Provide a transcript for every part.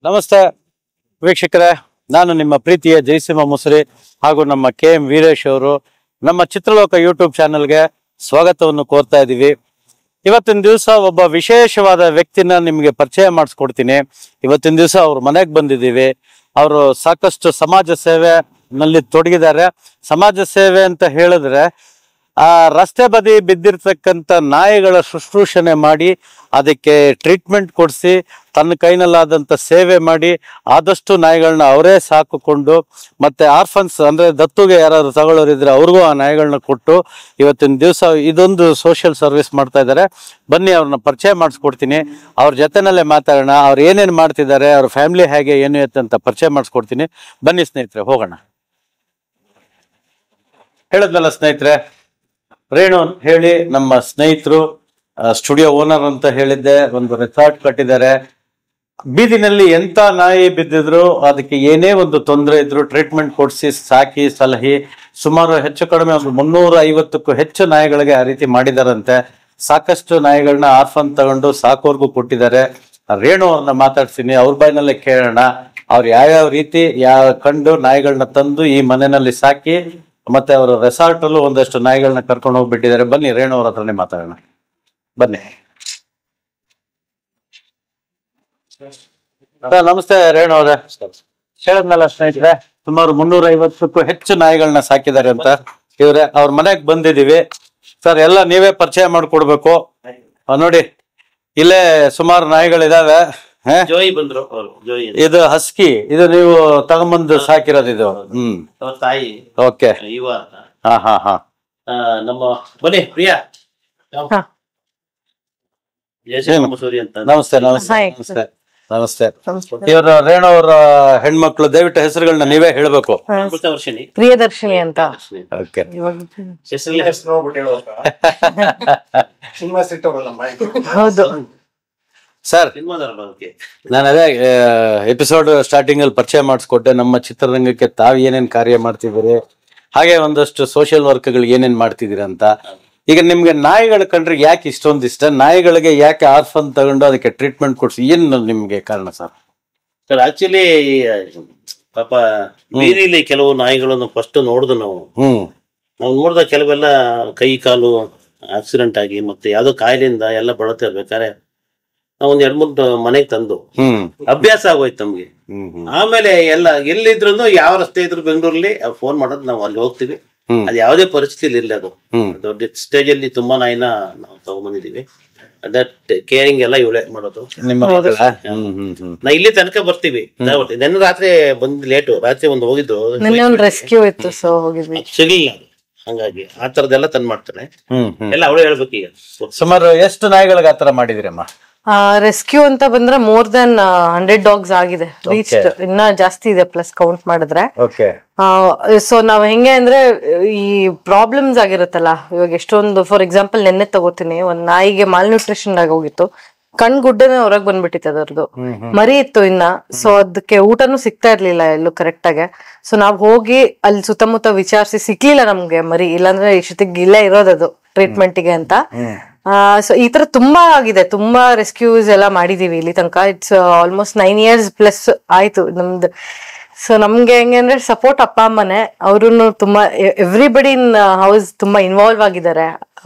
ನಮಸ್ತೆ ವೀಕ್ಷಕರೇ, ನಾನು ನಿಮ್ಮ ಪ್ರೀತಿಯ ಜಯಸಿಂಹ ಮುಸರಿ ಹಾಗೂ ನಮ್ಮ KM ವೀರೇಶ್ ಅವರು ನಮ್ಮ ಚಿತ್ರಲೋಕ ಯೂಟ್ಯೂಬ್ ಚಾನೆಲ್ಗೆ ಸ್ವಾಗತವನ್ನು ಕೋರ್ತಾ ಇದ್ದೀವಿ. ಇವತ್ತಿನ ದಿವಸ ಒಬ್ಬ ವಿಶೇಷವಾದ ವ್ಯಕ್ತಿನ ನಿಮಗೆ ಪರಿಚಯ ಮಾಡಿಸ್ಕೊಡ್ತೀನಿ. ಇವತ್ತಿನ ದಿವಸ ಅವ್ರ ಮನೆಗೆ ಬಂದಿದ್ದೀವಿ. ಅವರು ಸಾಕಷ್ಟು ಸಮಾಜ ಸೇವೆ ನಲ್ಲಿ ತೊಡಗಿದ್ದಾರೆ. ಸಮಾಜ ಸೇವೆ ಅಂತ ಹೇಳಿದ್ರೆ ಆ ರಸ್ತೆ ಬದಿ ಬಿದ್ದಿರ್ತಕ್ಕಂಥ ನಾಯಿಗಳ ಶುಶ್ರೂಷಣೆ ಮಾಡಿ ಅದಕ್ಕೆ ಟ್ರೀಟ್ಮೆಂಟ್ ಕೊಡಿಸಿ ತನ್ನ ಕೈನಲ್ಲಾದಂಥ ಸೇವೆ ಮಾಡಿ ಆದಷ್ಟು ನಾಯಿಗಳನ್ನ ಅವರೇ ಸಾಕಿಕೊಂಡು ಮತ್ತೆ ಆರ್ಫನ್ಸ್ ಅಂದ್ರೆ ದತ್ತುಗೆ ಯಾರಾದ್ರು ತಗೊಳ್ಳೋರಿದ್ರೆ ಅವ್ರಿಗೂ ಆ ನಾಯಿಗಳನ್ನ ಕೊಟ್ಟು ಇವತ್ತಿನ ದಿವಸ ಇದೊಂದು ಸೋಷಿಯಲ್ ಸರ್ವಿಸ್ ಮಾಡ್ತಾ ಇದ್ದಾರೆ. ಬನ್ನಿ ಅವ್ರನ್ನ ಪರಿಚಯ ಮಾಡಿಸ್ಕೊಡ್ತೀನಿ. ಅವ್ರ ಜೊತೆನಲ್ಲೇ ಮಾತಾಡೋಣ. ಅವ್ರು ಏನೇನು ಮಾಡ್ತಿದ್ದಾರೆ, ಅವ್ರ ಫ್ಯಾಮಿಲಿ ಹೇಗೆ ಏನು ಅಂತ ಪರಿಚಯ ಮಾಡಿಸ್ಕೊಡ್ತೀನಿ. ಬನ್ನಿ ಸ್ನೇಹಿತರೆ, ಹೋಗೋಣ. ಹೇಳಿದ್ನಲ್ಲ ಸ್ನೇಹಿತರೆ, ರೇಣು ಅಂತ ಹೇಳಿ ನಮ್ಮ ಸ್ನೇಹಿತರು, ಸ್ಟುಡಿಯೋ ಓನರ್ ಅಂತ ಹೇಳಿದ್ದೆ. ಒಂದು ರೆಸಾರ್ಟ್ ಕಟ್ಟಿದ್ದಾರೆ. ಬೀದಿನಲ್ಲಿ ಎಂತ ನಾಯಿ ಬಿದ್ದಿದ್ರು ಅದಕ್ಕೆ ಏನೇ ಒಂದು ತೊಂದರೆ ಇದ್ರು ಟ್ರೀಟ್ಮೆಂಟ್ ಕೊಡಿಸಿ ಸಾಕಿ ಸಲಹಿ ಸುಮಾರು ಹೆಚ್ಚು ಕಡಿಮೆ ಒಂದು 350ಕ್ಕೂ ಹೆಚ್ಚು ನಾಯಿಗಳಿಗೆ ಆ ರೀತಿ ಮಾಡಿದಾರಂತೆ. ಸಾಕಷ್ಟು ನಾಯಿಗಳನ್ನ ಆರ್ಫನ್ ತಗೊಂಡು ಸಾಕೋರ್ಗೂ ಕೊಟ್ಟಿದ್ದಾರೆ. ರೇಣು ಅವ್ರನ್ನ ಮಾತಾಡ್ತೀನಿ, ಅವ್ರ ಬಾಯಿನಲ್ಲೇ ಕೇಳೋಣ. ಅವ್ರು ಯಾವ್ಯಾವ ರೀತಿ ಕಂಡು ನಾಯಿಗಳನ್ನ ತಂದು ಈ ಮನೆಯಲ್ಲಿ ಸಾಕಿ ಮತ್ತೆ ಅವರು ರೆಸಾರ್ಟ್ ಅಲ್ಲೂ ಒಂದಷ್ಟು ನಾಯಿಗಳನ್ನ ಕರ್ಕೊಂಡು ಹೋಗ್ಬಿಟ್ಟಿದ್ದಾರೆ. ಬನ್ನಿ ರೇಣು ಅವ್ರ ಹತ್ರನೇ ಮಾತಾಡೋಣ. ಬನ್ನಿ. ನಮಸ್ತೆ ರೇಣು ಅವ್ರೆ. ಹೇಳಿದ್ನಲ್ಲ ಸ್ನೇಹಿತರೆ, ಸುಮಾರು 350ಕ್ಕೂ ಹೆಚ್ಚು ನಾಯಿಗಳನ್ನ ಸಾಕಿದ್ದಾರೆ ಅಂತ. ಇವ್ರೆ ಅವ್ರ ಮನೆಗ್ ಬಂದಿದೀವಿ ಸರ್. ಎಲ್ಲ ನೀವೇ ಪರಿಚಯ ಮಾಡ್ಕೊಡ್ಬೇಕು. ನೋಡಿ ಇಲ್ಲೇ ಸುಮಾರು ನಾಯಿಗಳಿದಾವೆ. ಇದು ಹಸ್ಕಿ, ಇದು ನೀವು ತಗೊಂಬಂದು ಸಾಕಿರೋದು ಇದು? ತಾಯಿ. ಓಕೆ. ಹಾ ಹಾ ಹಾ. ನಮ್ಮ ಬನ್ನಿ ಪ್ರಿಯಾ. ನಮಸ್ತೆ ನಮಸ್ತೆ ನಮಸ್ತೆ ನಮಸ್ತೆ. ಇವರು ರೇಣು ಅವರ ಹೆಣ್ಮಕ್ಳು. ದಯವಿಟ್ಟು ಹೆಸರುಗಳನ್ನ ನೀವೇ ಹೇಳ್ಬೇಕು. ಪ್ರಿಯದರ್ಶಿನಿ ಅಂತ. ಓಕೆ. ಹೌದು ಸರ್, ನಾನು ಅದೇ ಎಪಿಸೋಡ್ ಸ್ಟಾರ್ಟಿಂಗ್ ಅಲ್ಲಿ ಪರಿಚಯ ಮಾಡಿಸ್ಕೊಟ್ಟೆ. ನಮ್ಮ ಚಿತ್ರರಂಗಕ್ಕೆ ತಾವು ಏನೇನ್ ಕಾರ್ಯ ಮಾಡ್ತಿದ್ದೀರಿ, ಹಾಗೆ ಒಂದಷ್ಟು ಸೋಷಿಯಲ್ ವರ್ಕ್ಗಳು ಏನೇನ್ ಮಾಡ್ತಿದ್ದೀರಿ ಅಂತ. ಈಗ ನಿಮ್ಗೆ ನಾಯಿಗಳ ಕಂಡ್ರೆ ಯಾಕೆ ಇಷ್ಟೊಂದು ಇಷ್ಟ? ನಾಯಿಗಳಿಗೆ ಯಾಕೆ ಆರ್ಫನ್ ತಗೊಂಡು ಅದಕ್ಕೆ ಟ್ರೀಟ್ಮೆಂಟ್ ಕೊಡ್ಸಿ ಏನು ನಿಮ್ಗೆ ಕಾರಣ ಸರ್? ಸರ್ ಆಕ್ಚುಲಿ ಪಾಪ ಬೀದಿಲಿ ಕೆಲವು ನಾಯಿಗಳನ್ನು ಫಸ್ಟ್ ನೋಡಿದ್ವು ನಾವು ನೋಡಿದ ಕೆಲವೆಲ್ಲ ಕೈ ಕಾಲು ಆಕ್ಸಿಡೆಂಟ್ ಆಗಿ ಮತ್ತೆ ಯಾವ್ದೋ ಕಾಯಿಲೆಯಿಂದ ಎಲ್ಲ ಬಳತಿರ್ಬೇಕಾದ್ರೆ ನಾವ್ ಒಂದ್ 2-3 ಮನೆಗೆ ತಂದು ಅಭ್ಯಾಸ ಆಗೋಯ್ತು ನಮ್ಗೆ. ಆಮೇಲೆ ಎಲ್ಲಿದ್ರು ಯಾವ ರಸ್ತೆ ಇದ್ರು ಬೆಂಗಳೂರಲ್ಲಿ ಫೋನ್ ಮಾಡೋದು, ನಾವು ಅಲ್ಲಿ ಹೋಗ್ತೀವಿ. ಅದು ಯಾವುದೇ ಪರಿಸ್ಥಿತಿ ಇರ್ಲಿ, ಅದು ದೊಡ್ಡ ಸ್ಟೇಜ್ ಅಲ್ಲಿ ತುಂಬಾ ನಾಯಿನ ನಾವು ತಗೊಂಡ್ಬಂದಿದೀವಿ. ದಟ್ ಕೇರಿಂಗ್ ಎಲ್ಲ ಇವಳೆ ಮಾಡೋದು. ನಾ ಇಲ್ಲಿ ತನಕ ಬರ್ತೀವಿ. ನೆನ್ನೆ ರಾತ್ರಿ ಬಂದ್ ಲೇಟು, ರಾತ್ರಿ ಒಂದು ಹೋಗಿದ್ದು ರೆಸ್ಕ್ಯೂ ಇತ್ತು, ಸೊ ಹೋಗಿದ್ವಿ, ಸಿಗ್ಲಿಲ್ಲ. ಹಂಗಾಗಿ ಆ ತರದೆಲ್ಲ ತಂದ್ ಮಾಡ್ತಾನೆ. ಎಲ್ಲ ಅವಳೇ ಹೇಳ್ಬೇಕು. ಈಗ ಸುಮಾರು ಎಷ್ಟು ನಾಯಿಗಳಿಗೆ ಆತರ ಮಾಡಿದಿರಮ್ಮ? ರೆಸ್ಕ್ಯೂ ಅಂತ ಬಂದ್ರೆ ಮೋರ್ ದನ್ 100 ಡಾಗ್ಸ್ ಆಗಿದೆ. ರೀಚ್ಡ್ ಇನ್ನ ಜಾಸ್ತಿ ಇದೆ ಪ್ಲಸ್ ಕೌಂಟ್ ಮಾಡಿದ್ರೆ. ಸೊ ನಾವ್ ಹೆಂಗೆ ಅಂದ್ರೆ ಈ ಪ್ರಾಬ್ಲಮ್ಸ್ ಆಗಿರುತ್ತಲ್ಲ, ಇವಾಗ ಎಷ್ಟೊಂದು ಫಾರ್ ಎಕ್ಸಾಂಪಲ್ ನೆನ್ನೆ ತಗೋತೀನಿ, ಒಂದ್ ನಾಯಿಗೆ ಮಾಲ್ ನ್ಯೂಟ್ರಿಷನ್ ಆಗಿ ಹೋಗಿತ್ತು. ಕಣ್ಗುಡ್ಡನೆ ಹೊರಗ್ ಬಂದ್ಬಿಟ್ಟಿತ್ತು ಅದರದ್ದು. ಮರಿ ಇತ್ತು ಇನ್ನ. ಸೊ ಅದಕ್ಕೆ ಊಟನೂ ಸಿಗ್ತಾ ಇರ್ಲಿಲ್ಲ ಎಲ್ಲೂ ಕರೆಕ್ಟ್ ಆಗಿ. ಸೊ ನಾವ್ ಹೋಗಿ ಅಲ್ಲಿ ಸುತ್ತಮುತ್ತ ವಿಚಾರಿಸಿ ಸಿಕ್ಲಿಲ್ಲ ನಮ್ಗೆ ಮರಿ. ಇಲ್ಲಾಂದ್ರೆ ಇಷ್ಟೊತ್ತಿಗೆ ಇಲ್ಲೇ ಇರೋದದು ಟ್ರೀಟ್ಮೆಂಟ್ಗೆ ಅಂತ. ಸೊ ಈ ತರ ತುಂಬಾ ಆಗಿದೆ, ತುಂಬಾ ರೆಸ್ಕ್ಯೂಸ್ ಎಲ್ಲ ಮಾಡಿದೀವಿ ಇಲ್ಲಿ ತನಕ. ಇಟ್ಸ್ ಆಲ್ಮೋಸ್ಟ್ 9 years ಪ್ಲಸ್ ಆಯ್ತು ನಮ್ದು. ಸೊ ನಮ್ಗೆ ಹೆಂಗೆ ಅಂದ್ರೆ ಸಪೋರ್ಟ್ ಅಪ್ಪ ಅಮ್ಮನೆ, ಅವರು ತುಂಬಾ ಎವ್ರಿಬಡಿ ಇನ್ ಹೌಸ್ ತುಂಬಾ ಇನ್ವಾಲ್ವ್ ಆಗಿದ್ದಾರೆ.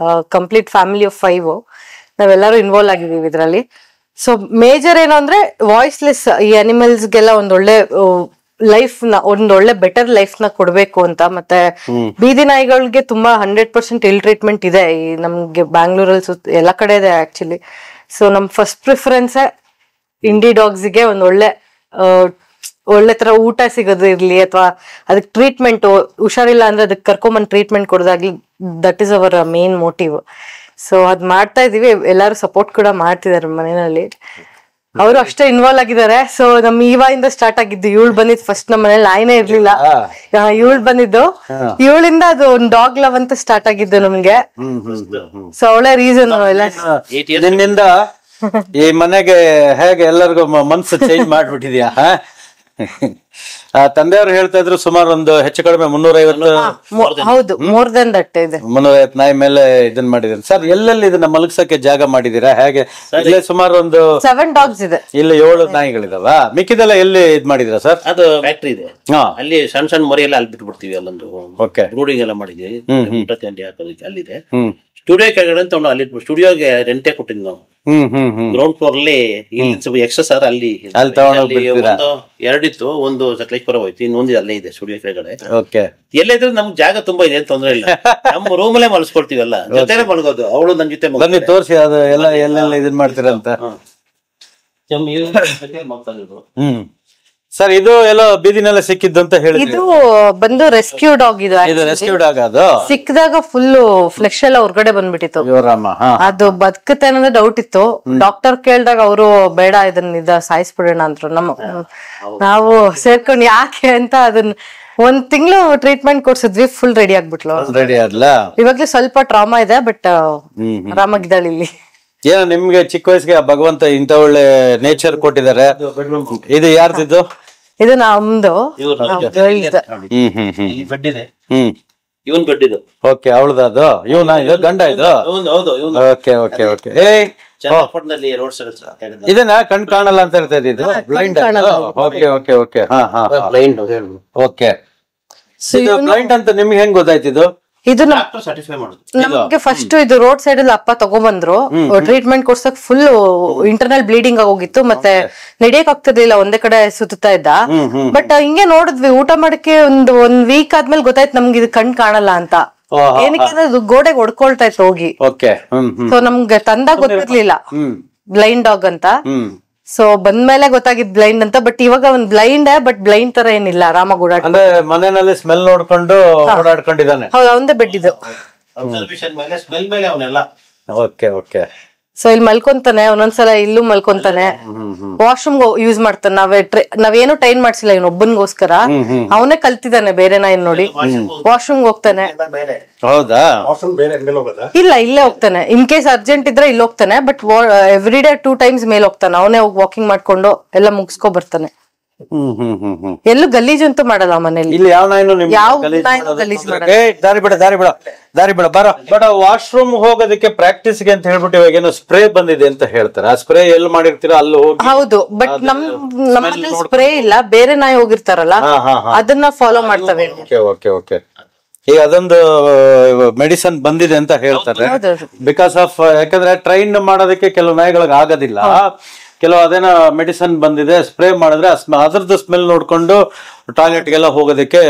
ಕಂಪ್ಲೀಟ್ ಫ್ಯಾಮಿಲಿ ಆಫ್ 5 ನಾವೆಲ್ಲರೂ ಇನ್ವಾಲ್ವ್ ಆಗಿದೀವಿ ಇದ್ರಲ್ಲಿ. ಸೊ ಮೇಜರ್ ಏನು ಅಂದ್ರೆ ವಾಯ್ಸ್ಲೆಸ್ ಈ ಅನಿಮಲ್ಸ್ಗೆಲ್ಲ ಒಂದೊಳ್ಳೆ ಲೈಫ್ ನ, ಒಂದೊಳ್ಳೆ ಬೆಟರ್ ಲೈಫ್ ನ ಕೊಡ್ಬೇಕು ಅಂತ. ಮತ್ತೆ ಬೀದಿ ನಾಯಿಗಳಿಗೆ ತುಂಬಾ 100% ಇಲ್ ಟ್ರೀಟ್ಮೆಂಟ್ ಇದೆ ಈ ನಮ್ಗೆ ಬ್ಯಾಂಗ್ಳೂರಲ್ಲಿ ಎಲ್ಲ ಕಡೆ ಇದೆ ಆಕ್ಚುಲಿ. ಸೊ ನಮ್ ಫಸ್ಟ್ ಪ್ರಿಫರೆನ್ಸ್ ಇಂಡಿ ಡಾಗ್ಸ್ ಗೆ ಒಳ್ಳೆ ತರ ಊಟ ಸಿಗೋದು ಇರ್ಲಿ, ಅಥವಾ ಅದಕ್ಕೆ ಟ್ರೀಟ್ಮೆಂಟ್ ಹುಷಾರಿಲ್ಲ ಅಂದ್ರೆ ಅದಕ್ಕೆ ಕರ್ಕೊಂಬಂದ್ ಟ್ರೀಟ್ಮೆಂಟ್ ಕೊಡೋದಾಗ್ಲಿ. That is our main motive. So ಅದ್ ಮಾಡ್ತಾ ಇದೀವಿ. ಎಲ್ಲಾರು ಸಪೋರ್ಟ್ ಕೂಡ ಮಾಡ್ತಿದಾರೆ ಮನೆಯಲ್ಲಿ, ಅವರು ಅಷ್ಟೇ ಇನ್ವಾಲ್ವ್ ಆಗಿದ್ದಾರೆ. ಸೊ ನಮ್ ಈವಾಗಿಂದ ಸ್ಟಾರ್ಟ್ ಆಗಿದ್ದು. ಇವಳು ಬಂದಿದ್ದು ಫಸ್ಟ್ ನಮ್ಮ ಮನೇಲಿ ನಾಯಿನೇ ಇರ್ಲಿಲ್ಲ. ಇವಳು ಬಂದಿದ್ದು, ಇವಳಿಂದ ಅದು ಒಂದು ಡಾಗ್ ಲವ್ ಅಂತ ಸ್ಟಾರ್ಟ್ ಆಗಿದ್ದು ನಮ್ಗೆ. ಸೊ ಅವಳೇ ರೀಸನ್ ಎಲ್ಲ. ನಿನ್ನಿಂದ ಈ ಮನೆಗೆ ಹೇಗೆ ಎಲ್ಲರಿಗೂ ಮನ್ಸು ಚೇಂಜ್ ಮಾಡ್ಬಿಟ್ಟಿದ್ಯಾ? ತಂದೆಯವರು ಹೇಳ್ತಾ ಇದ್ರು ಸುಮಾರು ಒಂದು ಹೆಚ್ಚು ಕಡಿಮೆ 350 ಹೌದು, ಮೋರ್ ದೆನ್ ದಟ್ ಇದೆ. 350 ನಾಯಿ ಮೇಲೆ ಇದನ್ನ ಮಾಡಿದೀರಿ ಸರ್. ಎಲ್ಲೆಲ್ಲಿ ಇದನ್ನ ಮಲಗ್ಸಕ್ಕೆ ಜಾಗ ಮಾಡಿದೀರಾ ಹೇಗೆ? ಇಲ್ಲೇ ಸುಮಾರು ಒಂದು 7 ಡಾಗ್ಸ್ ಇದೆ. ಇಲ್ಲಿ 7 ನಾಯಿಗಳಿದಾವ. ಮಿಕ್ಕಿದೆಲ್ಲ ಎಲ್ಲಿ ಇದ್ ಮಾಡಿದಿರಾ ಸರ್? ಅದು ಫ್ಯಾಕ್ಟ್ರಿ ಇದೆ, ಅಲ್ಲಿ ಸಣ್ಣ ಸಣ್ಣ ಮರಿ ಎಲ್ಲ ಅಲ್ಲಿ ಬಿಟ್ಬಿಡ್ತೀವಿ. ಅಲ್ಲೊಂದು ಓಕೆ ಬ್ರೂಡಿಂಗ್ ಎಲ್ಲ ಮಾಡಿದ್ವಿ, ಊಟ ತಿಂಡಿ ಹಾಕೋದಕ್ಕೆ ಅಲ್ಲಿದೆ. ಸ್ಟುಡಿಯೋ ಕೆಳಗಡೆ ಅಂತ ಅಲ್ಲಿ ಸ್ಟುಡಿಯೋಗೆ ರೆಂಟೇ ಕೊಟ್ಟಿದ್ವಿ ನಾವು. ಗ್ರೌಂಡ್ ಫ್ಲೋರ್ ಅಲ್ಲಿ ಎಕ್ಸ್ಟ್ರಾ ಸರ್ ಅಲ್ಲಿ ಒಂದು 2 ಇತ್ತು, ಒಂದು ಸಕಲೇಶ್ಪುರ ಹೋಯ್ತು, ಇನ್ನೊಂದು ಅಲ್ಲೇ ಇದೆ ಸ್ಟುಡಿಯೋ ಕೆಳಗಡೆ. ಎಲ್ಲೇ ಇದ್ರೆ ನಮ್ಗೆ ಜಾಗ ತುಂಬಾ ಇದೆ, ತೊಂದ್ರೆ ಇಲ್ಲ. ನಮ್ಮ ರೂಮ್ ಅಲ್ಲೇ ಮಲ್ಸ್ಕೊಳ್ತೀವಲ್ಲ, ಜೊತೆಲೆ ಮಲ್ಗೋದು. ಅವಳು ನನ್ ಜೊತೆ ಬನ್ನಿ ತೋರಿಸಿ ಅದು ಎಲ್ಲ ಎಲ್ಲೆಲ್ಲ ಇದನ್ ಮಾಡ್ತೀರಂತ. ಸರ್ ಇದು ಎಲ್ಲ ಬೀದಿನೆಲ್ಲ ಸಿಕ್ಕಿದ್ದು ಅಂತ ಹೇಳಿದ್ರು. ಇದು ಬಂದು ರೆಸ್ಕ್ಯೂ ಡಾಗ್. ಇದು ರೆಸ್ಕ್ಯೂ ಡಾಗ್. ಅದು ಸಿಕ್ಕಿದಾಗ ಫುಲ್ ಫ್ಲೆಶ್ ಎಲ್ಲ ಹೊರಗಡೆ ಬಂದ್ಬಿಟ್ಟಿತ್ತು. ಅದು ಬದುಕುತ್ತೆ ಅನ್ನೋದು ಡೌಟ್ ಇತ್ತು. ಡಾಕ್ಟರ್ ಕೇಳಿದಾಗ ಅವರು ಬೇಡ ಇದನ್ನ ಸಾಯಿಸ್ಬಿಡೋಣ ಅಂದ್ರು. ನಾವು ಸೇರ್ಕೊಂಡು ಯಾಕೆ ಅಂತ ಅದನ್ನ 1 ತಿಂಗಳು ಟ್ರೀಟ್ಮೆಂಟ್ ಕೊಡ್ಸಿದ್ವಿ. ಫುಲ್ ರೆಡಿ ಆಗ್ಬಿಟ್ಲು. ರೆಡಿ ಆದ್ಲ. ಇವಾಗ್ಲೂ ಸ್ವಲ್ಪ ಟ್ರಾಮಾ ಇದೆ, ಬಟ್ ಆರಾಮಾಗಿದ್ದಾಳೆ ಇಲ್ಲಿ. ಏನೋ ನಿಮ್ಗೆ ಚಿಕ್ಕ ವಯಸ್ಸಿಗೆ ಭಗವಂತ ಇಂತ ಒಳ್ಳೆ ನೇಚರ್ ಕೊಟ್ಟಿದ್ದಾರೆ. ಇದು ಯಾರ್ದಿದ್ದು? ಇದು ನಮ್ದು. ಬೆಡ್ ಇದೆ, ಇವನ್ ಬೆಡ್ ಇದು. ಓಕೆ, ಅವಳದ ಅದು? ಇವನ ಇದು ಗಂಡ ಇದು? Okay okay okay. ಚನ್ನಪಟ್ಟಣದಲ್ಲಿ ರೋಡ್ ಸೈಡ್ ಇದನ್ನ ಕಣ್ ಕಾಣಲ್ಲ ಅಂತ ಹೇಳ್ತಾ ಇದ್ದು ಬ್ಲೈಂಡ್. Okay okay okay. ಹಾ ಹಾ ಬ್ಲೈಂಡ್. ಓಕೆ. ಬ್ಲೈಂಡ್ ಅಂತ ನಿಮ್ಗೆ ಹೆಂಗ್ ಗೊತ್ತಾಯ್ತಿದ್ದು? ಇದು ನಮ್ಗೆ ಫಸ್ಟ್ ಇದು ರೋಡ್ ಸೈಡ್ ಅಲ್ಲಿ ಅಪ್ಪ ತಗೊಂಡ್ಬಂದ್ರು. ಟ್ರೀಟ್ಮೆಂಟ್ ಕೊಡ್ಸಕ್ ಫುಲ್ ಇಂಟರ್ನಲ್ ಬ್ಲೀಡಿಂಗ್ ಆಗೋಗಿತ್ತು, ಮತ್ತೆ ನಡೆಯಕ್ ಆಗ್ತಿರ್ಲಿಲ್ಲ, ಒಂದೇ ಕಡೆ ಸುತ್ತಾ ಇದ್ದ. ಬಟ್ ಹಿಂಗೆ ನೋಡಿದ್ವಿ, ಊಟ ಮಾಡಕ್ಕೆ ಒಂದ್ ವೀಕ್ ಆದ್ಮೇಲೆ ಗೊತ್ತಾಯ್ತು ನಮ್ಗೆ ಇದು ಕಣ್ ಕಾಣಲ್ಲ ಅಂತ. ಏನಕ್ಕೆ ಅಂದ್ರೆ ಅದು ಗೋಡೆಗೆ ಹೊಡ್ಕೊಳ್ತಾ ಇತ್ತು ಹೋಗಿ. ಸೊ ನಮ್ಗೆ ತಂದಾಗ ಗೊತ್ತಿರ್ಲಿಲ್ಲ ಬ್ಲೈಂಡ್ ಡಾಗ್ ಅಂತ. ಸೊ ಬಂದ್ಮೇಲೆ ಗೊತ್ತಾಗಿದ್ ಬ್ಲೈಂಡ್ ಅಂತ. ಬಟ್ ಇವಾಗ ಒಂದ್ ಬ್ಲೈಂಡ್, ಬಟ್ ಬ್ಲೈಂಡ್ ತರ ಏನಿಲ್ಲ, ಆರಾಮಾಗಿ ಓಡಾಡ. ಅಂದ್ರೆ ಮನೆಯಲ್ಲಿ ಸ್ಮೆಲ್ ನೋಡ್ಕೊಂಡು ಓಡಾಡ್ಕೊಂಡಿದ್ದಾನೆ. ಹೌದು, ಅವಂದೇ ಬೆಡ್ ಇದು. ಸ್ಮೆಲ್ ಮೇಲೆ ಅವನೆಲ್ಲ. Okay okay. ಸೊ ಇಲ್ಲಿ ಮಲ್ಕೊಂತಾನೆ, ಒಂದೊಂದ್ಸಲ ಇಲ್ಲೂ ಮಲ್ಕೊಂತಾನೆ. ವಾಶ್ರೂಮ್ ಯೂಸ್ ಮಾಡ್ತಾನೆ. ನಾವೇನು ಟ್ರೈನ್ ಮಾಡ್ಸಿಲ್ಲ, ಇವನೊಬ್ಬನಿಗೋಸ್ಕರ ಅವನೇ ಕಲ್ತಿದ್ದಾನೆ ಬೇರೆ ನಾಯಿ ನೋಡಿ. ವಾಶ್ರೂಮ್ ಹೋಗ್ತಾನೆ. ಹೌದಾ? ಇಲ್ಲ, ಇಲ್ಲೇ ಹೋಗ್ತಾನೆ. ಇನ್ ಕೇಸ್ ಅರ್ಜೆಂಟ್ ಇದ್ರೆ ಇಲ್ಲಿ ಹೋಗ್ತಾನೆ, ಬಟ್ ಎವ್ರಿ ಡೇ 2 ಟೈಮ್ಸ್ ಮೇಲೆ ಹೋಗ್ತಾನೆ. ಅವನೇ ಹೋಗಿ ವಾಕಿಂಗ್ ಮಾಡ್ಕೊಂಡು ಎಲ್ಲ ಮುಗಿಸ್ಕೊ ಬರ್ತಾನೆ. ಎಲ್ಲೂ ಗಲೀಜ್ ಅಂತೂ ಮಾಡಲ್ಲ ಮನೇಲಿ. ಇಲ್ಲಿ ಯಾವ ನಾಯಿನೂ ಗಲೀಜ್ ಮಾಡಲ್ಲ. ದಾರಿ ಬಿಡ ದಾರಿ ಬಿಡ ದಾರಿ ಬಿಡ ಬರ. ಬಟ್ ವಾಶ್ರೂಮ್ ಹೋಗೋದಕ್ಕೆ ಪ್ರಾಕ್ಟೀಸ್ಗೆ ಅಂತ ಹೇಳ್ಬಿಟ್ಟು ಇವಾಗ ಏನೋ ಸ್ಪ್ರೇ ಬಂದಿದೆ ಅಂತ ಹೇಳ್ತಾರೆ. ಆ ಸ್ಪ್ರೇ ಎಲ್ಲಿ ಮಾಡಿರ್ತೀರಾ ಅಲ್ಲಿ ಹೋಗಿ. ಹೌದು, ಬಟ್ ನಮ್ಮಲ್ಲಿ ಸ್ಪ್ರೇ ಇಲ್ಲ. ಬೇರೆ ನಾಯಿ ಹೋಗಿರ್ತಾರಲ್ಲ, ಅದನ್ನ ಫಾಲೋ ಮಾಡ್ತವೆ. Okay okay. ಈಗ ಅದೊಂದು ಮೆಡಿಸನ್ ಬಂದಿದೆ ಅಂತ ಹೇಳ್ತಾರೆ. ಬಿಕಾಸ್ ಆಫ್ ಯಾಕಂದ್ರೆ ಟ್ರೈನ್ ಮಾಡೋದಕ್ಕೆ ಕೆಲವು ನಾಯಿಗಳಿಗೆ ಆಗೋದಿಲ್ಲ. ಕೆಲವು ಅದೇನೋ ಮೆಡಿಸನ್ ಬಂದಿದೆ, ಸ್ಪ್ರೇ ಮಾಡಿದ್ರೆ ಅದ್ರದ್ದು ಸ್ಮೆಲ್ ನೋಡ್ಕೊಂಡು ಟಾಯ್ಲೆಟ್ ಗೆಲ್ಲ ಹೋಗೋದಕ್ಕೆ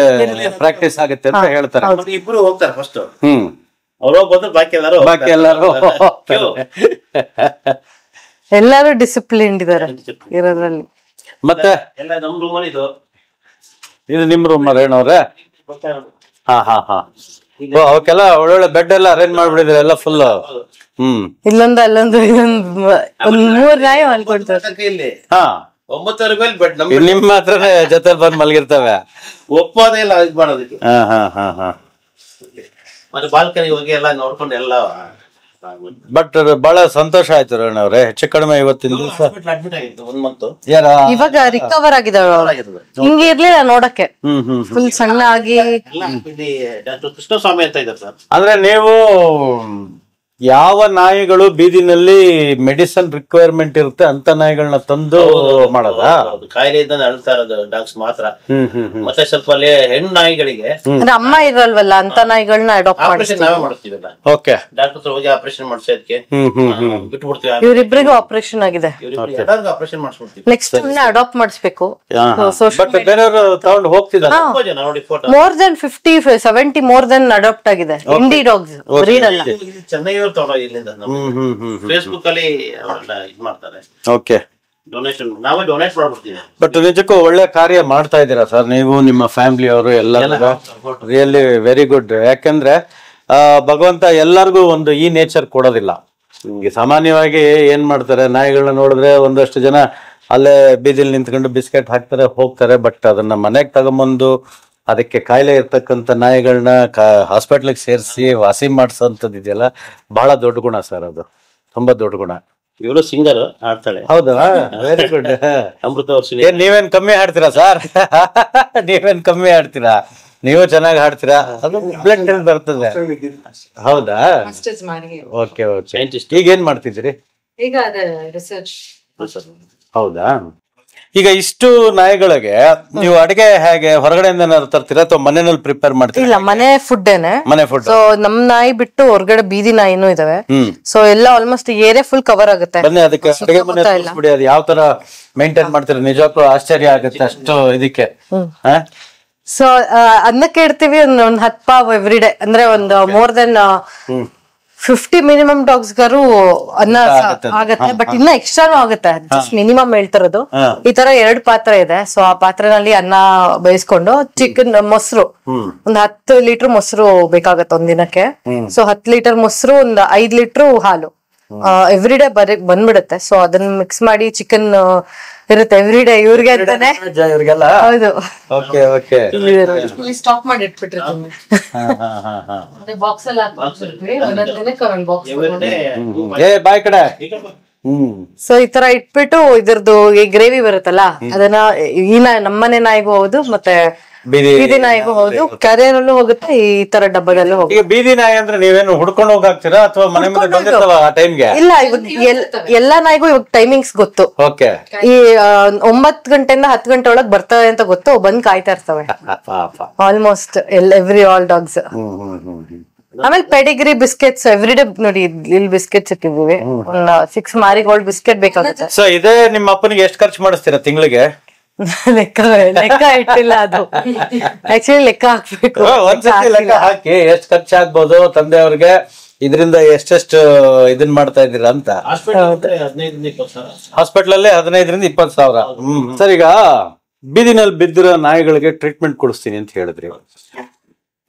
ಪ್ರಾಕ್ಟೀಸ್ ಆಗುತ್ತೆ ಅಂತ ಹೇಳ್ತಾರೆ. ಇಬ್ರು ಹೋಗ್ತಾರೆ ಫಸ್ಟ್. ಅವ್ರು ಬಂದ್ರೆ ಬಾಕಿ ಎಲ್ಲರೂ ಎಲ್ಲರೂ ಡಿಸಿಪ್ಲಿನ್ ಇದಾರೆ ಇರೋದ್ರಲ್ಲಿ. ಮತ್ತೆ ಎಲ್ಲ ನಮ್ ರೂಮಲ್ಲಿ ಇದು ನಿಮ್ ರೂಮ್ ರೇಣವ್ರೆ? ಹಾ ಹಾ ಹಾ. ಅವಕ್ಕೆಲ್ಲ ಒಳ್ಳೊಳ್ಳೆ ಬೆಡ್ ಎಲ್ಲ ಅರೇಂಜ್ ಮಾಡ್ಬಿಡಿದ್ರೆ ಎಲ್ಲ ಫುಲ್. ಇಲ್ಲೊಂದು ಅಲ್ಲೊಂದು ಒಂದ್ 3 ನಾಯಿ ಮಲ್ಕೊಡ್ತಾರೆ ಇಲ್ಲಿ. 9 ಮೇಲೆ ಬೆಡ್ ನಿಮ್ಮ ಹತ್ರನೇ ಜೊತೆ ಬಂದ್ ಮಲಗಿರ್ತವೆ. ಒಪ್ಪೋದೇ ಇಲ್ಲ ಇದು ಮಾಡೋದಕ್ಕೆ. ಮತ್ತೆ ಬಾಲ್ಕನಿ ಹೋಗಿ ಎಲ್ಲ ನೋಡ್ಕೊಂಡು ಎಲ್ಲ. ಬಟ್ ಬಹಳ ಸಂತೋಷ ಆಯ್ತು ರೇಣ್ ಅವ್ರೆ. ಹೆಚ್ಚು ಕಡಿಮೆ ಇವತ್ತಿನ ದಿವಸ ಅಡ್ಮಿಟ್ ಆಗಿತ್ತು 1 ಮಂತ್. ಇವಾಗ ರಿಕವರ್ ಆಗಿದ್ದಾಳೆ. ಹಿಂಗೆ ಇರ್ಲಿಲ್ಲ ನೋಡಕ್ಕೆ, ಫುಲ್ ಸಣ್ಣ ಆಗಿ. ಡಾಕ್ಟರ್ ಕೃಷ್ಣಸ್ವಾಮಿ ಅಂತ ಇದ್ದಾರೆ ಸರ್. ಅಂದ್ರೆ ನೀವು ಯಾವ ನಾಯಿಗಳು ಬೀದಿನಲ್ಲಿ ಮೆಡಿಸಿನ್ ರಿಕ್ವೈರ್ಮೆಂಟ್ ಇರುತ್ತೆ ಅಂತ ನಾಯಿಗಳನ್ನ ತಂದು ಮಾಡೋದ? ಕಾಯಿಲೆಯಿಂದ ಅಳ್ತಾ ಇರೋದು ಡಾಗ್ಸ್ ಮಾತ್ರ. ಮತ್ತೆ ಸ್ವಲ್ಪ ಅಲ್ಲಿ ಹೆಣ್ಣು ನಾಯಿಗಳಿಗೆ ಅಮ್ಮ ಇರಲ್ವಲ್ಲ, ಅಂತ ನಾಯಿಗಳನ್ನ ಅಡಾಪ್ಟ್ ಆಪರೇಷನ್ ನಾವೇ ಮಾಡ್ತೀವಲ್ಲ. ಓಕೆ. ಡಾಕ್ಟರ್ ಹತ್ರ ಹೋಗಿ ಆಪರೇಷನ್ ಮಾಡಿಸೋದಕ್ಕೆ ಬಿಟ್ಬಿಡ್ತೀವಿ. ಇವ್ರಿಬ್ರಿಗೂ ಆಪರೇಷನ್ ಆಗಿದೆ. ಎಲ್ಲರಿಗೂ ಆಪರೇಷನ್ ಮಾಡಿಸ್ಬಿಡ್ತೀವಿ. ನೆಕ್ಸ್ಟ್ ಅಡಾಪ್ಟ್ ಮಾಡಿಸ್ಬೇಕು. ಬಟ್ ಬೇರೆಯವರು ತಗೊಂಡು ಹೋಗ್ತಿದ್ದಾರೆ. ನೋಡಿ photo more than 50-70 more than adopt ಆಗಿದೆ. ಇಂಡಿ ಡಾಗ್ಸ್ ಬ್ರೀಡ್ ಅಲ್ಲ. ಚೆನ್ನೈ ಇಲ್ಲಿಂದ ಫೇಸ್ಬುಕ್ ಅಲ್ಲಿ ಅವರೆಲ್ಲ ಇದ್ ಮಾಡ್ತಾರೆ. ಓಕೆ. ಡೊನೇಷನ್ ನಾವೇ ಡೊನೇಟ್ ಮಾಡ್ಬಿಡ್ತೀವಿ. ಬಟ್ ನಿಜಕ್ಕೂ ಒಳ್ಳೆ ಕಾರ್ಯ ಮಾಡ್ತಾ ಇದ್ದೀರಾ ಸರ್ ನೀವು, ನಿಮ್ಮ ಫ್ಯಾಮಿಲಿ ಅವರು ಎಲ್ಲರೂ. Really very good. ಯಾಕಂದ್ರೆ ಭಗವಂತ ಎಲ್ಲರಿಗೂ ಒಂದು ಈ ನೇಚರ್ ಕೊಡೋದಿಲ್ಲ. ನಿಮ್ಗೆ ಸಾಮಾನ್ಯವಾಗಿ ಏನ್ ಮಾಡ್ತಾರೆ, ನಾಯಿಗಳನ್ನ ನೋಡಿದ್ರೆ ಒಂದಷ್ಟು ಜನ ಅಲ್ಲೇ ಬೀದಿಲಿ ನಿಂತ್ಕೊಂಡು ಬಿಸ್ಕೆಟ್ ಹಾಕ್ತಾರೆ ಹೋಗ್ತಾರೆ. ಬಟ್ ಅದನ್ನ ಮನೆಗೆ ತಗೊಂಬಂದು ಅದಕ್ಕೆ ಕಾಯಿಲೆ ಇರ್ತಕ್ಕಂಥ ನಾಯಿಗಳನ್ನ ಹಾಸ್ಪಿಟ್ಲಿಗೆ ಸೇರಿಸಿ ವಾಸಿ ಮಾಡಿಸೋಂಥದ್ದು ಇದೆಯಲ್ಲ, ಬಹಳ ದೊಡ್ಡ ಗುಣ ಸರ್. ಅದು ತುಂಬಾ ದೊಡ್ಡ ಗುಣ. ಇವಳು ಸಿಂಗರ್ ಹಾಡ್ತಾಳೆ. ಹೌದಾ, ವೆರಿ ಗುಡ್. ಅಮೃತ ವರ್ಷಿಣಿ. ಏನ್ ನೀವೇನ್ ಕಮ್ಮಿ ಹಾಡ್ತೀರಾ ಸರ್? ನೀವೇನ್ ಕಮ್ಮಿ ಹಾಡ್ತೀರಾ? ನೀವು ಚೆನ್ನಾಗಿ ಹಾಡ್ತೀರಾ, ಅದು ಬ್ಲಡ್ ಬರ್ತದೆ. ಹೌದಾ, ಓಕೆ ಓಕೆ. ಸೈಂಟಿಸ್ಟ್. ಈಗ ಏನ್ ಮಾಡ್ತಿದ್ದೀರಿ? ಈಗ ಅದೇ ರಿಸರ್ಚ್. ಹೌದಾ, ಈಗ ಇಷ್ಟು ನಾಯಿಗಳಿಗೆ ನೀವು ಅಡಿಗೆ ಹೇಗೆ ಹೊರಗಡೆಯಿಂದ ಏನಾದ್ರು ತರ್ತೀರಾ ಅಥವಾ ಮನೆಯಲ್ಲಿ ಪ್ರಿಪೇರ್ ಮಾಡ್ತೀರಾ? ಇಲ್ಲ, ಮನೆ ಫುಡ್ ಏನೆ. ಮನೆ ಫುಡ್. ಸೊ ನಮ್ ನಾಯಿ ಬಿಟ್ಟು ಹೊರಗಡೆ ಬೀದಿ ನಾಯಿನೂ ಇದಾವೆ. ಸೊ ಎಲ್ಲ ಆಲ್ಮೋಸ್ಟ್ ಏರಿಯಾ ಫುಲ್ ಕವರ್ ಆಗುತ್ತೆ. ಬನ್ನಿ ಅದಕ್ಕೆ ಅಡಿಗೆ ಮನೆ ತೋರಿಸ್ಬಿಡಿ, ಅದು ಯಾವ ತರ ಮೇಂಟೈನ್ ಮಾಡ್ತೀರಾ, ನಿಜಕ್ಕೂ ಆಶ್ಚರ್ಯ ಆಗುತ್ತೆ ಅಷ್ಟು ಇದಕ್ಕೆ. ಸೊ ಅನ್ನಕ್ಕೆ ಇಡ್ತೀವಿ ಒಂದ್ 10 ಪಾವ್ ಎವ್ರಿ ಡೇ, ಅಂದ್ರೆ ಒಂದು more than 50 minimum dogs gar ಅನ್ನ ಆಗತ್ತೆ. ಬಟ್ ಇನ್ನ ಎಕ್ಸ್ಟ್ರಾನು ಆಗುತ್ತೆ, ಜಸ್ಟ್ ಮಿನಿಮಮ್ ಹೇಳ್ತಿರೋದು. ಈ ತರ 2 ಪಾತ್ರೆ ಇದೆ. ಸೊ ಆ ಪಾತ್ರೆನಲ್ಲಿ ಅನ್ನ ಬೇಯಿಸ್ಕೊಂಡು ಚಿಕನ್, ಮೊಸರು ಒಂದ್ 10 ಲೀಟರ್ ಮೊಸರು ಬೇಕಾಗತ್ತೆ ಒಂದಿನಕ್ಕೆ. ಸೊ 10 ಲೀಟರ್ ಮೊಸರು, ಒಂದ್ 5 ಲೀಟರ್ ಹಾಲು ಎವ್ರಿ ಡೇ ಬಂದ್ಬಿಡುತ್ತೆ. ಸೊ ಅದನ್ನ ಮಿಕ್ಸ್ ಮಾಡಿ ಚಿಕನ್ ಇರುತ್ತೆ ಎವ್ರಿ ಡೇ ಇವ್ರಿಗೆ ಅಂತಾನೆ. ಹೌದು, ಸ್ಟಾಕ್ ಮಾಡಿ ಇಟ್ಬಿಟ್ಟಿರ್ತೀನಿ. ಬಾಕ್ಸ್ ಅಲ್ಲಿ ಬಾಯ್ ಕಡೆ. ಸೊ ಈ ತರ ಇಟ್ಬಿಟ್ಟು ಇದ್ರದ್ದು ಈ ಗ್ರೇವಿ ಬರುತ್ತಲ್ಲ, ಅದನ್ನ ಈ ನಮ್ಮನೆ ನಾಯಿಗೂ ಹೌದು, ಮತ್ತೆ ಬೀದಿ ನಾಯಿಗೂ ಹೌದು, ಕೆರೆಯಲ್ಲೂ ಹೋಗುತ್ತೆ, ಈ ತರ ಡಬ್ಬದಲ್ಲೂ ಹೋಗುತ್ತೆ. ಈಗ ಬೀದಿ ನಾಯಿ ಅಂದ್ರೆ ನೀವೇನು ಹುಡ್ಕೊಂಡು ಹೋಗಾಕ್ತೀರಾ ಅಥವಾ ಮನೆ ಮುಂದೆ ಬಂದಿರ್ತಾವ ಆ ಟೈಮ್ಗೆ? ಇಲ್ಲ, ಎಲ್ಲಾ ನಾಯಿಗೂ ಇವಾಗ ಟೈಮಿಂಗ್ಸ್ ಗೊತ್ತು. ಓಕೆ, ಈ 9 ಗಂಟೆಯಿಂದ 10 ಗಂಟೆ ಒಳಗ್ ಬರ್ತವೆ ಅಂತ ಗೊತ್ತು, ಬಂದ್ ಕಾಯ್ತಾ ಇರ್ತವೆ ಆಲ್ಮೋಸ್ಟ್ ಎವ್ರಿ ಆಲ್ ಡಾಗ್ಸ್. ಆಮೇಲೆ ಪೆಡಿಗ್ರಿ ಬಿಸ್ಕೆಟ್ಸ್ ಎವ್ರಿ ಡೇ ನೋಡಿ, ಇಲ್ಲಿ ಬಿಸ್ಕೆಟ್ಸ್ ಇಟ್ಟಿದ್ದೀವಿ. ಒಂದು 6 ಮಾರಿಗೋಲ್ಡ್ ಬಿಸ್ಕೆಟ್ ಬೇಕಾಗುತ್ತೆ. ಸೊ ಇದೇ ನಿಮ್ಮ ಅಪ್ಪನಿಗೆ ಎಷ್ಟು ಖರ್ಚು ಮಾಡಿಸ್ತೀರಾ ತಿಂಗಳಿಗೆ? ಲೆಕ್ಕ ಇಟ್ಟಿಲ್ಲ, ಅದು ಆಕ್ಚುಲಿ ಲೆಕ್ಕ ಹಾಕ್ಬೇಕು. ಒಂದ್ಸತಿ ಲೆಕ್ಕ ಹಾಕಿ ಎಷ್ಟು ಖರ್ಚಾಗ್ಬೋದು ತಂದೆಯವ್ರಿಗೆ, ಇದರಿಂದ ಎಷ್ಟೆಷ್ಟು ಇದನ್ ಮಾಡ್ತಾ ಇದ್ದೀರಾ ಅಂತ. ಹಾಸ್ಪಿಟಲ್ ಅಲ್ಲೇ 15ರಿಂದ 20 ಸಾವಿರ. ಸರ್, ಈಗ ಬೀದಿನಲ್ಲಿ ಬಿದ್ದಿರೋ ನಾಯಿಗಳಿಗೆ ಟ್ರೀಟ್ಮೆಂಟ್ ಕೊಡಿಸ್ತೀನಿ ಅಂತ ಹೇಳಿದ್ರಿ.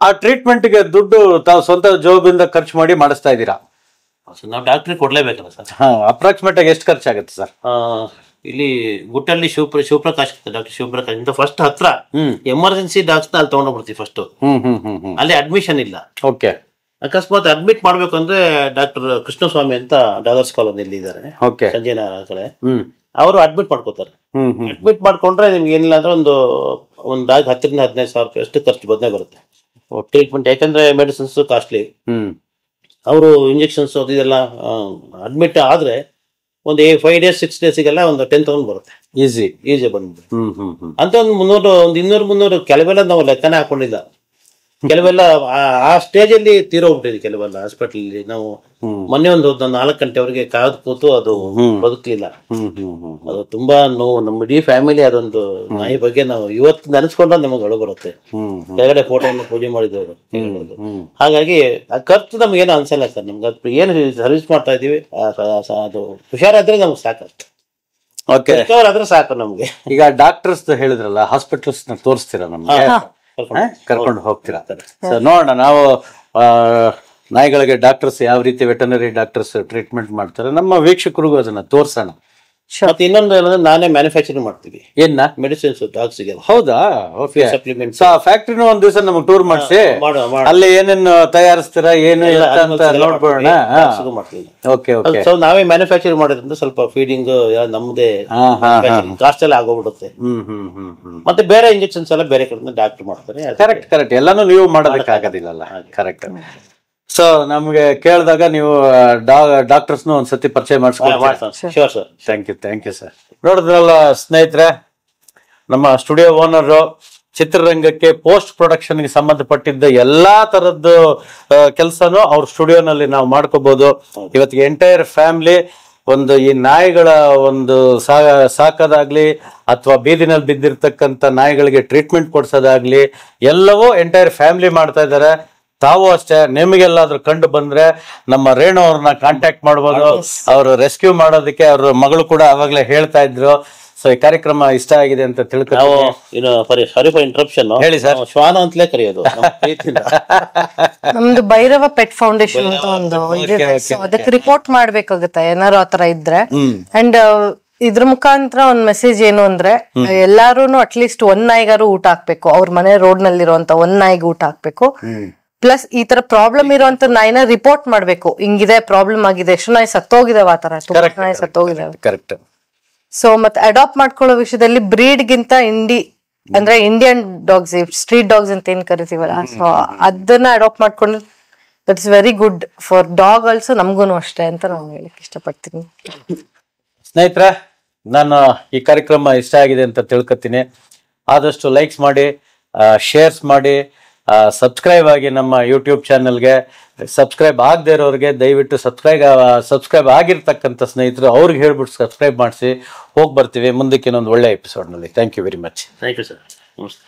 ಆ ಟ್ರೀಟ್ಮೆಂಟ್ ಗೆ ದುಡ್ಡು ತಾವು ಸ್ವಂತ ಜೋಬಿಂದ ಖರ್ಚು ಮಾಡಿ ಮಾಡಿಸ್ತಾ ಇದ್ದೀರಾ? ನಾವು ಡಾಕ್ಟ್ರಿಗೆ ಕೊಡ್ಲೇಬೇಕಲ್ಲ ಸರ್. ಅಪ್ರಾಕ್ಸಿಮೇಟ್ ಆಗಿ ಎಷ್ಟು ಖರ್ಚಾಗುತ್ತೆ ಸರ್? ಇಲ್ಲಿ ಗುಟ್ಟಲ್ಲಿ ಶಿವಪ್ರಕಾಶ್ ಡಾಕ್ಟರ್ ಶಿವಪ್ರಕಾಶ್ ಇಂದ ಫಸ್ಟ್ ಹತ್ರ ಎಮರ್ಜೆನ್ಸಿ ಡಾಕ್ಟರ್ ಅಲ್ಲಿ ತಗೊಂಡೋಗ್ಬಿಡ್ತೀವಿ ಫಸ್ಟ್. ಅಲ್ಲಿ ಅಡ್ಮಿಷನ್ ಇಲ್ಲ. ಓಕೆ, ಅಕಸ್ಮಾತ್ ಅಡ್ಮಿಟ್ ಮಾಡ್ಬೇಕು ಅಂದ್ರೆ ಡಾಕ್ಟರ್ ಕೃಷ್ಣಸ್ವಾಮಿ ಅಂತ ಡಾಲರ್ಸ್ ಕಾಲೋನಿಯಲ್ಲಿ ಇದ್ದಾರೆ, ಸಂಜಯ್ ನಗರ ಕಡೆ. ಅವರು ಅಡ್ಮಿಟ್ ಮಾಡ್ಕೋತಾರೆ. ಅಡ್ಮಿಟ್ ಮಾಡ್ಕೊಂಡ್ರೆ ನಿಮ್ಗೆ ಏನಿಲ್ಲ ಅಂದ್ರೆ ಒಂದು ಡಾಗ್ 10ರಿಂದ 15 ಸಾವಿರ ರೂಪಾಯಿ ಅಷ್ಟು ಖರ್ಚು ಬಂದೇ ಬರುತ್ತೆ ಟ್ರೀಟ್ಮೆಂಟ್. ಯಾಕಂದ್ರೆ ಮೆಡಿಸಿನ್ಸ್ ಕಾಸ್ಟ್ಲಿ. ಅವರು ಇಂಜೆಕ್ಷನ್ಸ್ ಅದೆಲ್ಲ ಅಡ್ಮಿಟ್ ಆದ್ರೆ ಒಂದು 5 days 6 daysಗೆಲ್ಲ ಒಂದು 10,000 ಬರುತ್ತೆ. ಈಸಿ ಬಂದ್ಬಿಟ್ಟು ಅಂತ ಒಂದು 200-300 ಕೆಲವೆಲ್ಲ ನಾವು ಲೆಕ್ಕನೇ ಹಾಕೊಂಡಿಲ್ಲ. ಕೆಲವೆಲ್ಲ ಆ ಸ್ಟೇಜ್ ಅಲ್ಲಿ ತೀರೋಗ್ಬಿಟ್ಟಿದೆ. ಕೆಲವೆಲ್ಲ ಹಾಸ್ಪಿಟಲ್ ನಾವು ಮೊನ್ನೆ ಒಂದು 4 ಗಂಟೆವರೆಗೆ ಕಾದು ಕೂತು ಅದು ಬದುಕಲಿಲ್ಲ. ಅದು ತುಂಬಾ ನೋವು. ನಮ್ಮ ಇಡೀ ಫ್ಯಾಮಿಲಿ ಅದೊಂದು ನಾಯಿ ಬಗ್ಗೆ ನಾವು ಇವತ್ತು ನೆನೆಸ್ಕೊಂಡ್ರೆ ನಮಗೆ ಅಳು ಬರುತ್ತೆ. ಕೆಳಗಡೆ ಫೋಟೋವನ್ನು ಪೂಜೆ ಮಾಡಿದವರು. ಹಾಗಾಗಿ ಆ ಖರ್ಚು ನಮ್ಗೇನು ಅನ್ಸಲ್ಲ ಸರ್. ನಮ್ಗೆ ಅದು ಏನು ಸರ್ವಿಸ್ ಮಾಡ್ತಾ ಇದೀವಿ ಅದು ಹುಷಾರಾದ್ರೆ ನಮ್ಗೆ ಸಾಕಷ್ಟು. ರಿಕವರ್ ಆದ್ರೆ ಸಾಕು ನಮ್ಗೆ. ಈಗ ಡಾಕ್ಟರ್ಸ್ ಹೇಳಿದ್ರಲ್ಲ, ಹಾಸ್ಪಿಟಲ್ಸ್ ತೋರಿಸ್ತೀರಾ ನಮ್ಗೆ? ಕರ್ಕೊಂಡು ಹೋಗ್ತೀರಾ? ನೋಡೋಣ, ನಾವು ನಾಯಿಗಳಿಗೆ ಡಾಕ್ಟರ್ಸ್ ಯಾವ ರೀತಿ ವೆಟರ್ನರಿ ಡಾಕ್ಟರ್ಸ್ ಟ್ರೀಟ್ಮೆಂಟ್ ಮಾಡ್ತಾರೆ ನಮ್ಮ ವೀಕ್ಷಕರಿಗೂ ಅದನ್ನ ತೋರ್ಸೋಣ. ಮತ್ತೆ ಇನ್ನೊಂದು ಏನಂದ್ರೆ ನಾನೇ ಮ್ಯಾನುಫ್ಯಾಕ್ಚರಿಂಗ್ ಮಾಡ್ತೀವಿ. ಏನ್ನ ಮೆಡಿಸಿನ್ಸ್ ಡಾಗ್ಸ್ ಗೆ. ಹೌದಾ? ಸಪ್ಲಿಮೆಂಟ್ಸ್. ಫ್ಯಾಕ್ಟ್ರಿನೂ ಒಂದ್ ದಿವಸ ನಮ್ಗೆ ಟೂರ್ ಮಾಡಿಸಿ ಅಲ್ಲಿ ಏನೇನು ತಯಾರಿಸ್ತೀರಾ ಏನು ಅಂತ ನೋಡ್ಬೋಣ. ಸೊ ನಾವೇ ಮ್ಯಾನುಫ್ಯಾಕ್ಚರಿಂಗ್ ಮಾಡೋದ್ರಿಂದ ಸ್ವಲ್ಪ ಫೀಡಿಂಗ್ ನಮ್ದೇ ಕಾಸ್ಟ್ ಎಲ್ಲ ಆಗೋಗ್ಬಿಡುತ್ತೆ. ಮತ್ತೆ ಬೇರೆ ಇಂಜೆಕ್ಷನ್ಸ್ ಎಲ್ಲ ಬೇರೆ ಕಡೆ ಡಾಕ್ಟರ್ ಮಾಡ್ತಾರೆ. ಕರೆಕ್ಟ್ ಎಲ್ಲಾನು ನೀವು ಮಾಡೋದಕ್ಕೆ ಆಗೋದಿಲ್ಲ. ಕರೆಕ್ಟ್. ಸೊ ನಮ್ಗೆ ಕೇಳಿದಾಗ ನೀವು ಡಾಕ್ಟರ್ಸ್ ಒಂದ್ಸತಿ ಪರಿಚಯ ಮಾಡಿಸ್ಕೊಡ್ತೀರಾ? Thank you sir. ನೋಡಿದ್ರಲ್ಲ ಸ್ನೇಹಿತರೆ, ನಮ್ಮ ಸ್ಟುಡಿಯೋ ಓನರ್ ಚಿತ್ರರಂಗಕ್ಕೆ ಪೋಸ್ಟ್ ಪ್ರೊಡಕ್ಷನ್ಗೆ ಸಂಬಂಧಪಟ್ಟಿದ್ದ ಎಲ್ಲಾ ತರದ್ದು ಕೆಲಸನೂ ಅವ್ರ ಸ್ಟುಡಿಯೋನಲ್ಲಿ ನಾವು ಮಾಡ್ಕೋಬಹುದು. ಇವತ್ತಿಗೆ ಎಂಟೈರ್ ಫ್ಯಾಮಿಲಿ ಒಂದು ಈ ನಾಯಿಗಳ ಒಂದು ಸಾಕೋದಾಗ್ಲಿ ಅಥವಾ ಬೀದಿನಲ್ಲಿ ಬಿದ್ದಿರ್ತಕ್ಕಂಥ ನಾಯಿಗಳಿಗೆ ಟ್ರೀಟ್ಮೆಂಟ್ ಕೊಡ್ಸೋದಾಗ್ಲಿ ಎಲ್ಲವೂ ಎಂಟೈರ್ ಫ್ಯಾಮಿಲಿ ಮಾಡ್ತಾ ಇದ್ದಾರೆ. ತಾವು ಅಷ್ಟೇ, ನಿಮಗೆಲ್ಲಾದ್ರೂ ಕಂಡು ಬಂದ್ರೆ ನಮ್ಮ ರೇಣು ಅವ್ರನ್ನ ಕಾಂಟ್ಯಾಕ್ಟ್ ಮಾಡ್ಬೋದು. ಅವರು ರೆಸ್ಕ್ಯೂ ಮಾಡೋದಕ್ಕೆ ಅವ್ರ ಮಗಳು ಕೂಡ ಅವಾಗ್ಲೇ ಹೇಳ್ತಾ ಇದ್ರು. ಸೊ ಈ ಕಾರ್ಯಕ್ರಮ ಇಷ್ಟ ಆಗಿದೆ ಅಂತ ಇಂಟ್ರಪ್ಷನ್ ಹೇಳಿ ಸರ್. ಶ್ವಾನ ಅಂತಲೇ ಕರೆಯೋದು ನಮ್ದು ಭೈರವ ಪೆಟ್ ಫೌಂಡೇಶನ್ ಅಂತ ಒಂದು ಅದಕ್ಕೆ ರಿಪೋರ್ಟ್ ಮಾಡ್ಬೇಕಾಗುತ್ತೆ ಏನಾರು ಆತರ ಇದ್ರೆ. ಅಂಡ್ ಇದ್ರ ಮುಖಾಂತರ ಒಂದ್ ಮೆಸೇಜ್ ಏನು ಅಂದ್ರೆ, ಎಲ್ಲಾರು ಅಟ್ಲೀಸ್ಟ್ ಒಂದ್ ನಾಯಿಗಾರು ಊಟ ಹಾಕ್ಬೇಕು. ಅವ್ರ ಮನೆ ರೋಡ್ ನಲ್ಲಿರುವಂತ ಒಂದ್ ನಾಯಿಗೆ ಊಟ ಹಾಕ್ಬೇಕು. ಪ್ಲಸ್ ಈ ತರ ಪ್ರಾಬ್ಲಮ್ ಇರುವಂತ ನಾಯಿನ ರಿಪೋರ್ಟ್ ಮಾಡ್ಬೇಕು, ಹಿಂಗಿದೆ ಪ್ರಾಬ್ಲಮ್ ಆಗಿದೆ, ಎಷ್ಟು ನಾಯಿ ಸತ್ತೋಗಿದಾವ, ಆ ತರ ತುಂಬಾ ನಾಯಿ ಸತ್ತೋಗಿದಾವೆ. ಕರೆಕ್ಟ್. ಸೊ ಮತ್ತೆ ಅಡಾಪ್ಟ್ ಮಾಡ್ಕೊಳ್ಳೋ ವಿಷಯದಲ್ಲಿ ಬ್ರೀಡ್ ಗಿಂತ ಅಂದ್ರೆ ಇಂಡಿಯನ್ ಡಾಗ್ಸ್, ಸ್ಟ್ರೀಟ್ ಡಾಗ್ಸ್ ಅಂತ ಏನ್ ಕರಿತೀವಲ್ಲ, ಸೊ ಅದನ್ನ ಅಡಾಪ್ಟ್ ಮಾಡ್ಕೊಂಡ್ರೆ that is very good for dog also, ನಮ್ಗೂ ಅಷ್ಟೇ ಅಂತ ನಾನು ಹೇಳಕ್ ಇಷ್ಟಪಡ್ತೀನಿ. ಸ್ನೇಹಿತರೆ, ನಾನು ಈ ಕಾರ್ಯಕ್ರಮ ಇಷ್ಟ ಆಗಿದೆ ಅಂತ ತಿಳ್ಕೊತೀನಿ. ಆದಷ್ಟು ಲೈಕ್ಸ್ ಮಾಡಿ, ಶೇರ್ಸ್ ಮಾಡಿ, ಸಬ್ಸ್ಕ್ರೈಬ್ ಆಗಿ ನಮ್ಮ ಯೂಟ್ಯೂಬ್ ಚಾನಲ್ಗೆ. ಸಬ್ಸ್ಕ್ರೈಬ್ ಆಗದೆ ಇರೋರಿಗೆ ದಯವಿಟ್ಟು ಸಬ್ಸ್ಕ್ರೈಬ್ ಆಗಿರ್ತಕ್ಕಂಥ ಸ್ನೇಹಿತರು ಅವ್ರಿಗೆ ಹೇಳ್ಬಿಟ್ಟು ಸಬ್ಸ್ಕ್ರೈಬ್ ಮಾಡಿಸಿ. ಹೋಗಿ ಬರ್ತೀವಿ ಮುಂದಕ್ಕೆ ಇನ್ನೊಂದು ಒಳ್ಳೆ ಎಪಿಸೋಡ್ನಲ್ಲಿ. Thank you very much. Thank you sir. ನಮಸ್ತೆ.